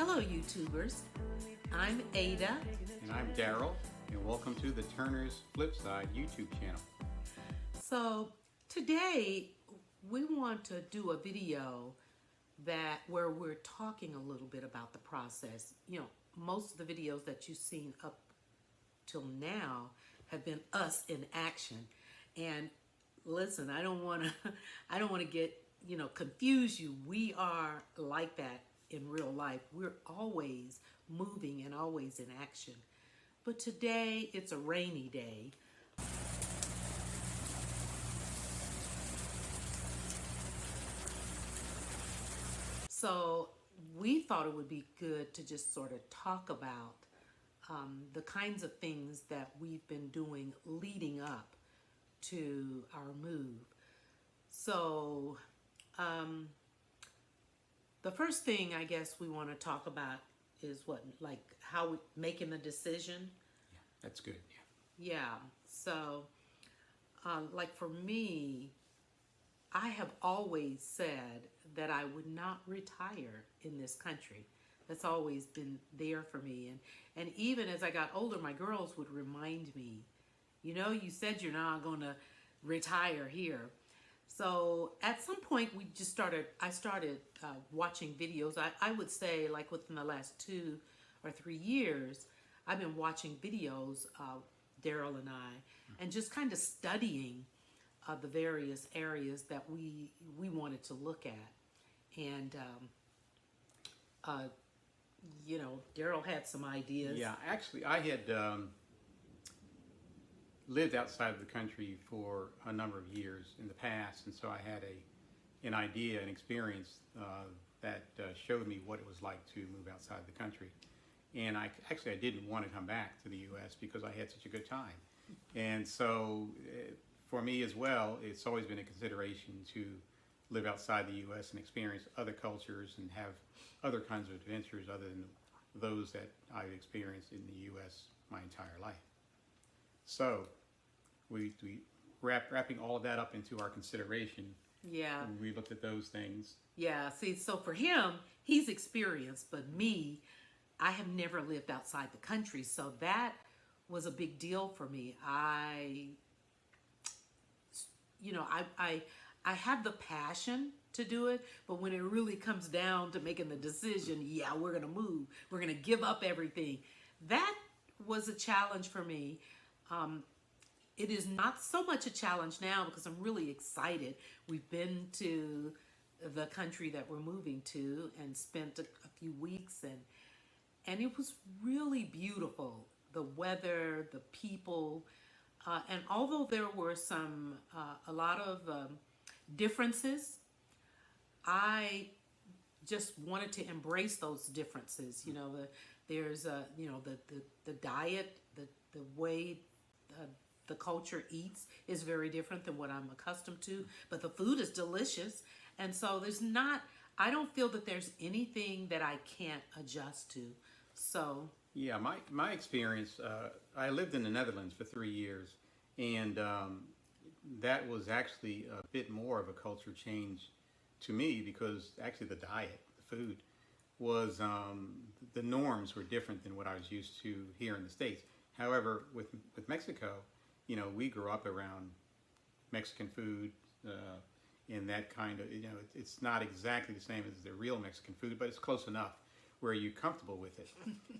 Hello, YouTubers. I'm Ada. And I'm Daryl, and welcome to the Turner's Flipside YouTube channel. So today we want to do a video where we're talking a little bit about the process. You know, most of the videos that you've seen up till now have been us in action. And listen, I don't want to get, confuse you. We are like that in real life. We're always moving and always in action. But today it's a rainy day. So we thought it would be good to just sort of talk about the kinds of things that we've been doing leading up to our move. So the first thing I guess we want to talk about is how we making the decision. Yeah, that's good. Yeah. So like for me, I have always said that I would not retire in this country. That's always been there for me. And even as I got older, my girls would remind me, you said you're not going to retire here. So at some point I started watching videos. I would say like within the last 2 or 3 years, I've been watching videos, Daryl and I, and just kind of studying the various areas that we wanted to look at. And, Daryl had some ideas. Yeah, actually I had lived outside of the country for a number of years in the past, and so I had an idea, an experience that showed me what it was like to move outside the country. And I didn't want to come back to the U.S. because I had such a good time. And so for me as well, it's always been a consideration to live outside the U.S. and experience other cultures and have other kinds of adventures other than those that I've experienced in the U.S. my entire life. So we wrapping all of that up into our consideration. Yeah. We looked at those things. Yeah. See, so for him, he's experienced, but me, I have never lived outside the country. So that was a big deal for me. I have the passion to do it, but when it really comes down to making the decision, yeah, we're going to move. We're going to give up everything. That was a challenge for me. It is not so much a challenge now because I'm really excited. We've been to the country that we're moving to and spent a few weeks, and it was really beautiful. The weather, the people, and although there were a lot of differences, I just wanted to embrace those differences. There's the diet, the way the culture eats is very different than what I'm accustomed to, but the food is delicious. And so I don't feel that there's anything that I can't adjust to. So yeah, my experience, I lived in the Netherlands for 3 years, and that was actually a bit more of a culture change to me because actually the diet, the food, was the norms were different than what I was used to here in the States. However, with Mexico, we grew up around Mexican food, and that kind of, it's not exactly the same as the real Mexican food, but it's close enough where you're comfortable with it.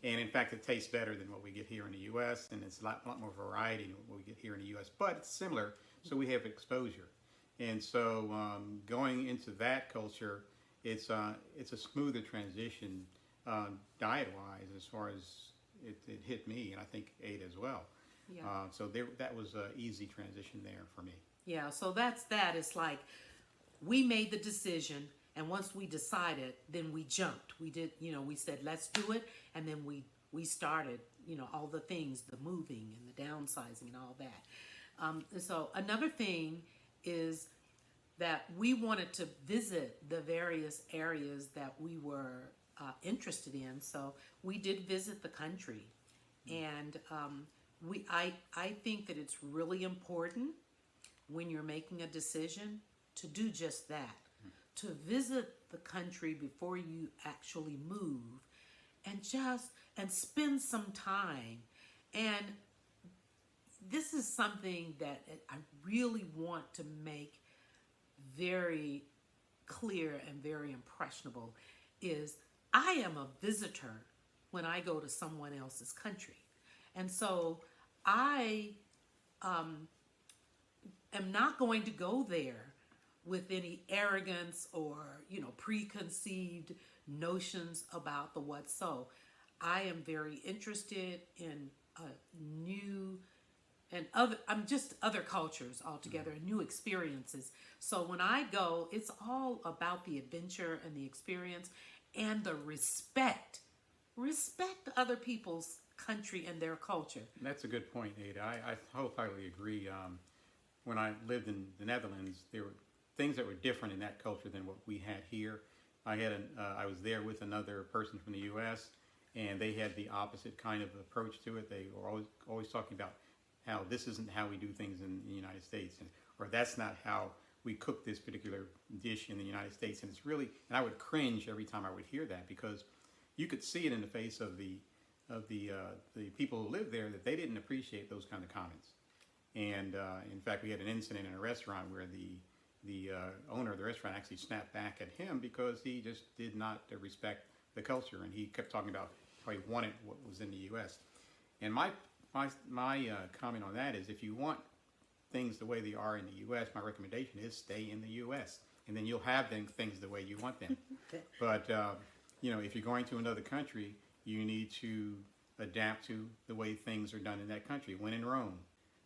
And in fact, it tastes better than what we get here in the U.S., and it's a lot more variety than what we get here in the U.S., but it's similar, so we have exposure. And so going into that culture, it's a smoother transition diet-wise as far as it hit me, and I think Ada as well. yeah. So that was an easy transition there for me. Yeah, so that's that. It's like we made the decision, and once we decided, then we jumped. We did, we said, let's do it, and then we started, all the things, the moving and the downsizing and all that. So another thing is that we wanted to visit the various areas that we were interested in. So we did visit the country, and I think that it's really important when you're making a decision to do just that, to visit the country before you actually move and spend some time. And this is something that I really want to make very clear and very impressionable is I am a visitor when I go to someone else's country. And so I am not going to go there with any arrogance or, preconceived notions about the what so. I am very interested in new and other cultures altogether, new experiences. So when I go, it's all about the adventure and the experience and the respect. Respect other people's country and their culture. That's a good point, Ada. I wholeheartedly agree. When I lived in the Netherlands, there were things that were different in that culture than what we had here. I was there with another person from the U.S., and they had the opposite kind of approach to it. They were always talking about how this isn't how we do things in the United States, or that's not how we cook this particular dish in the United States. And it's really, and I would cringe every time I would hear that, because you could see it in the face of the people who lived there that they didn't appreciate those kind of comments. And in fact, we had an incident in a restaurant where the owner of the restaurant actually snapped back at him because he just did not respect the culture, and he kept talking about how he wanted what was in the U.S. And my comment on that is, if you want things the way they are in the U.S., my recommendation is stay in the U.S. and then you'll have things the way you want them. But if you're going to another country, you need to adapt to the way things are done in that country. When in Rome,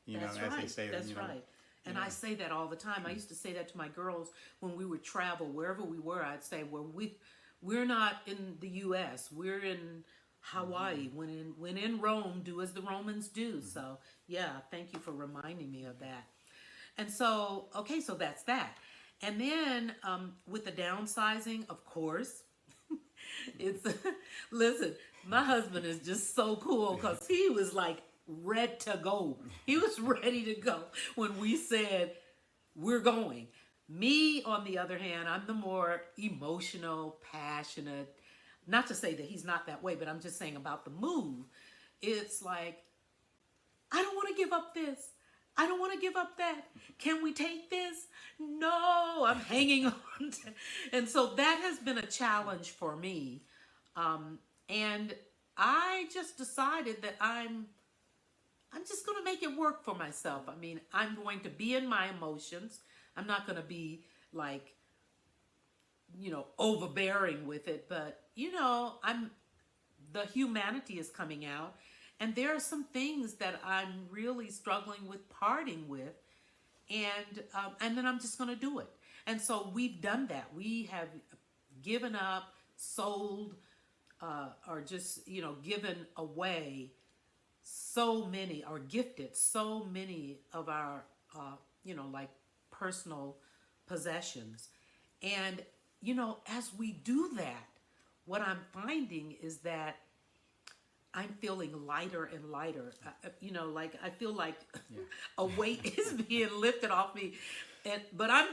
That's as right. they say. That's right. And I say that all the time. I used to say that to my girls when we would travel, wherever we were. I'd say, well, we're not in the U.S. We're in Hawaii. When in Rome, do as the Romans do. So, yeah, thank you for reminding me of that. And so, okay, so that's that. And then with the downsizing, of course, it's, listen, my husband is just so cool because he was like ready to go. He was ready to go when we said, we're going. Me, on the other hand, I'm the more emotional, passionate. Not to say that he's not that way, but I'm just saying about the move. It's like, I don't want to give up this. I don't want to give up that. Can we take this? No, I'm hanging on. And so that has been a challenge for me. And I just decided that I'm just going to make it work for myself. I mean, I'm going to be in my emotions. I'm not going to be like, overbearing with it. But, the humanity is coming out. And there are some things that I'm really struggling with parting with. And then I'm just going to do it. And so we've done that. We have given up, sold, or just, given away so many, or gifted so many of our, like personal possessions. And, as we do that, what I'm finding is that I'm feeling lighter and lighter. Like I feel like a weight is being lifted off me. But I'm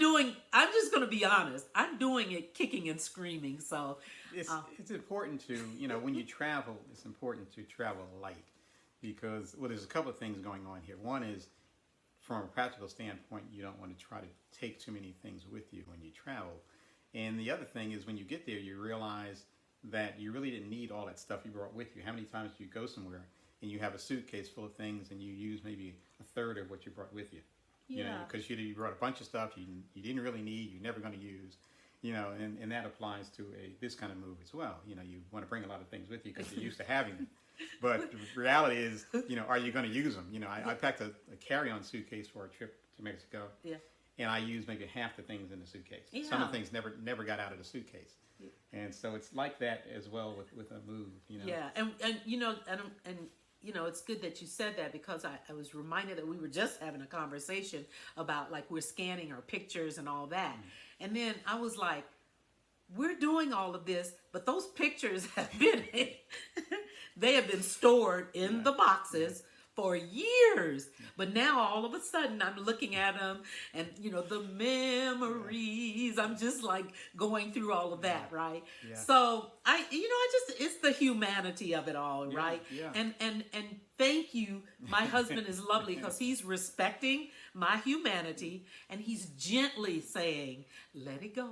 just going to be honest, I'm doing it kicking and screaming. So it's important to, when you travel, it's important to travel light, because, there's a couple of things going on here. One is, from a practical standpoint, you don't want to try to take too many things with you when you travel. And the other thing is, when you get there, you realize that you really didn't need all that stuff you brought with you. How many times do you go somewhere and you have a suitcase full of things and you use maybe a third of what you brought with you? Because you brought a bunch of stuff you didn't really need, you're never going to use. And that applies to this kind of move as well. You want to bring a lot of things with you because you're used to having them. But the reality is, are you going to use them? I packed a carry-on suitcase for a trip to Mexico. Yeah. And I used maybe half the things in the suitcase. Yeah. Some of the things never got out of the suitcase. Yeah. And so it's like that as well with a move. Yeah, and it's good that you said that, because I was reminded that we were just having a conversation about, like, we're scanning our pictures and all that. Mm-hmm. And then I was like, we're doing all of this, but those pictures have been, they have been stored in the boxes for years. But now all of a sudden I'm looking at them and, the memories. I'm just like going through all of that, right? Yeah. So it's the humanity of it all, right? Yeah. And thank you. My husband is lovely because he's respecting my humanity and he's gently saying, let it go,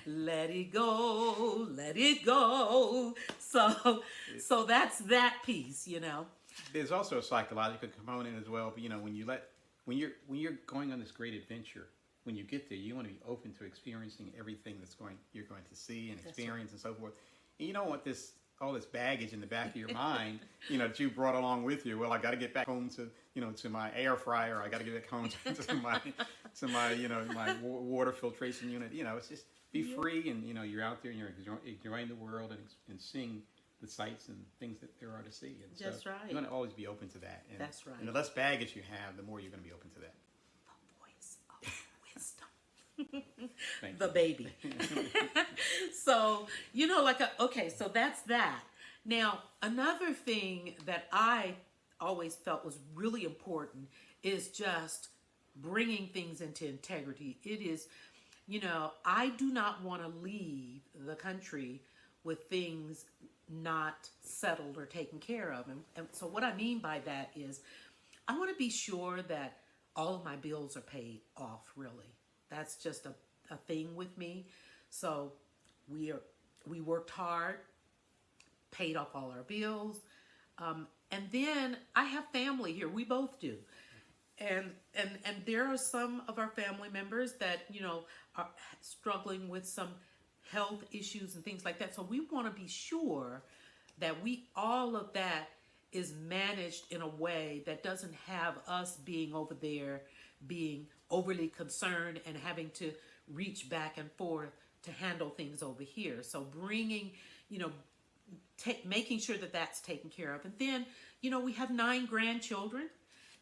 let it go, let it go. So that's that piece. There's also a psychological component as well. But when you're going on this great adventure, when you get there, you want to be open to experiencing everything you're going to see and experience and so forth. And you don't want all this baggage in the back of your mind, that you brought along with you. Well, I got to get back home to my air fryer. I got to get back home to my water filtration unit. It's just be free, and you're out there and you're enjoying the world and seeing the sights and things that there are to see. And That's so right. You're going to always be open to that. And, That's right. And the less baggage you have, the more you're going to be open to that. The voice of wisdom. Thank The you. baby. So, so that's that. Now, another thing that I always felt was really important is just bringing things into integrity. It is, I do not want to leave the country with things not settled or taken care of. And so what I mean by that is I want to be sure that all of my bills are paid off, really. That's just a thing with me. So we worked hard, paid off all our bills. And then I have family here. We both do. And there are some of our family members that, are struggling with some health issues and things like that. So we want to be sure that all of that is managed in a way that doesn't have us being over there, being overly concerned and having to reach back and forth to handle things over here. So bringing, making sure that that's taken care of. And then, we have 9 grandchildren,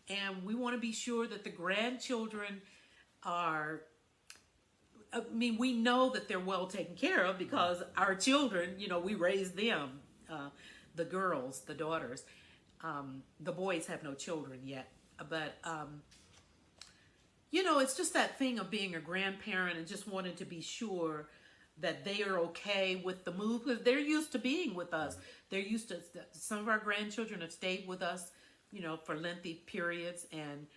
and we want to be sure that the grandchildren are, we know that they're well taken care of because our children, we raise them, the girls, the daughters. The boys have no children yet, but, it's just that thing of being a grandparent and just wanting to be sure that they are okay with the move because they're used to being with us. They're used to, some of our grandchildren have stayed with us, for lengthy periods, and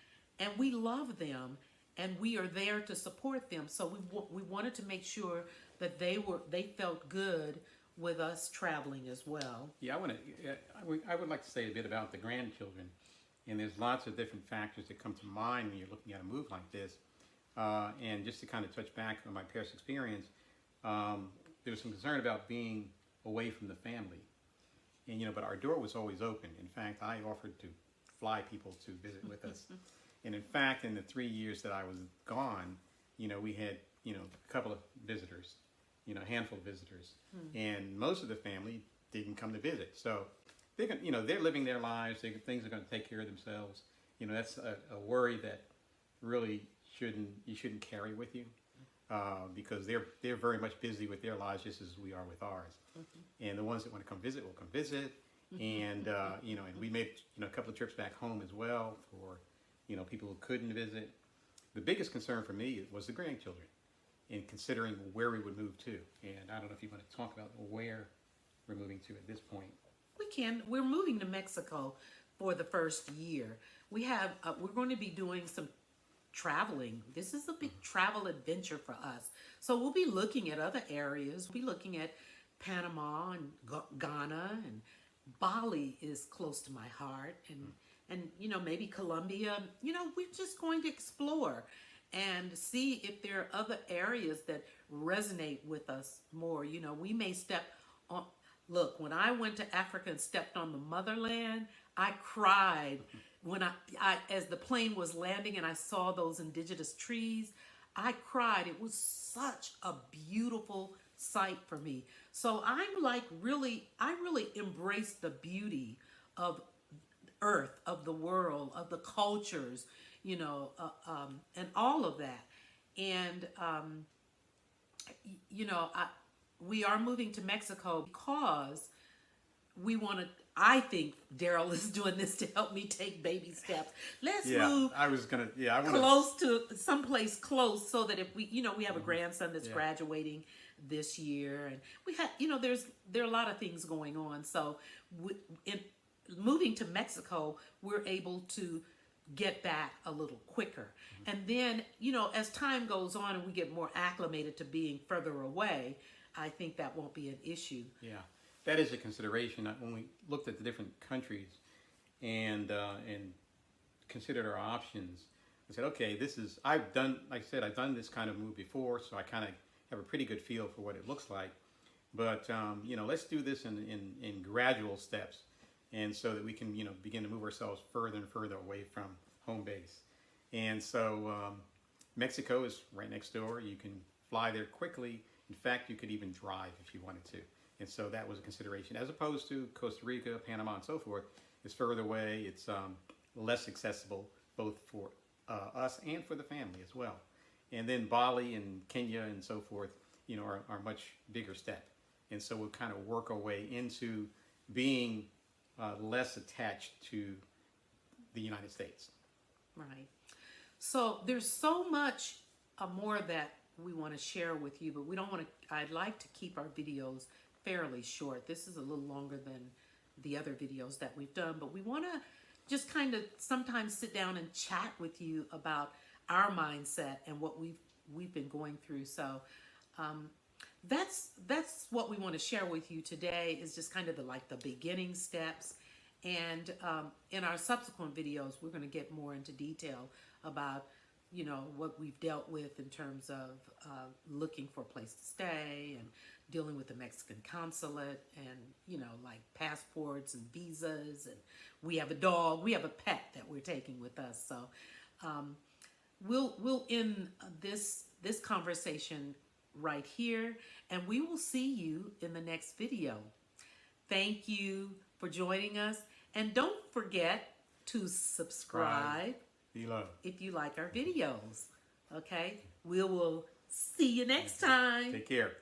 we love them and we are there to support them. So we wanted to make sure that they felt good with us traveling as well. Yeah, I would like to say a bit about the grandchildren. And there's lots of different factors that come to mind when you're looking at a move like this. And just to kind of touch back on my past experience, there was some concern about being away from the family. And, but our door was always open. In fact, I offered to fly people to visit with us. And in fact, in the 3 years that I was gone, we had, a couple of visitors, a handful of visitors. And most of the family didn't come to visit. So they're living their lives. Things are going to take care of themselves. That's a worry that really you shouldn't carry with you because they're very much busy with their lives just as we are with ours. And the ones that want to come visit will come visit. And and we made a couple of trips back home as well for people who couldn't visit. The biggest concern for me was the grandchildren, and considering where we would move to. And I don't know if you want to talk about where we're moving to at this point. We can. We're moving to Mexico for the first year. We're going to be doing some traveling. This is a big travel adventure for us. So we'll be looking at other areas. We'll be looking at Panama and Ghana, and Bali is close to my heart, and maybe Colombia. We're just going to explore and see if there are other areas that resonate with us more. We may step on. Look, when I went to Africa and stepped on the motherland, I cried when I as the plane was landing and I saw those indigenous trees. I cried. It was such a beautiful sight for me. So I really embrace the beauty of earth, of the world, of the cultures, and all of that. And we are moving to Mexico because I think Daryl is doing this to help me take baby steps. Let's Yeah, move I was gonna. Yeah, I want to. close to someplace close so that if we, we have a grandson that's Yeah. graduating this year, and we have, there are a lot of things going on. So in moving to Mexico, we're able to get back a little quicker. And then, as time goes on and we get more acclimated to being further away, I think that won't be an issue. Yeah, that is a consideration. When we looked at the different countries and considered our options, I said, okay, I've done, like I said, I've done this kind of move before, so I kind of have a pretty good feel for what it looks like. But let's do this in gradual steps, and so that we can begin to move ourselves further and further away from home base. And so Mexico is right next door. You can fly there quickly. In fact, you could even drive if you wanted to. And so that was a consideration, as opposed to Costa Rica, Panama, and so forth. It's further away. It's less accessible, both for us and for the family as well. And then Bali and Kenya and so forth, are much bigger step. And so we'll kind of work our way into being less attached to the United States. Right. So there's so much more that we want to share with you, but we don't want to, I'd like to keep our videos fairly short. This is a little longer than the other videos that we've done, but we want to just kind of sometimes sit down and chat with you about our mindset and what we've been going through. So that's what we want to share with you today, is just kind of the beginning steps. And in our subsequent videos, we're going to get more into detail about what we've dealt with in terms of looking for a place to stay and dealing with the Mexican consulate and like passports and visas, and we have a dog, we have a pet that we're taking with us. So we'll end this conversation right here, and we will see you in the next video. Thank you for joining us, and don't forget to subscribe if you like our videos. Okay, we will see you next time. Take care.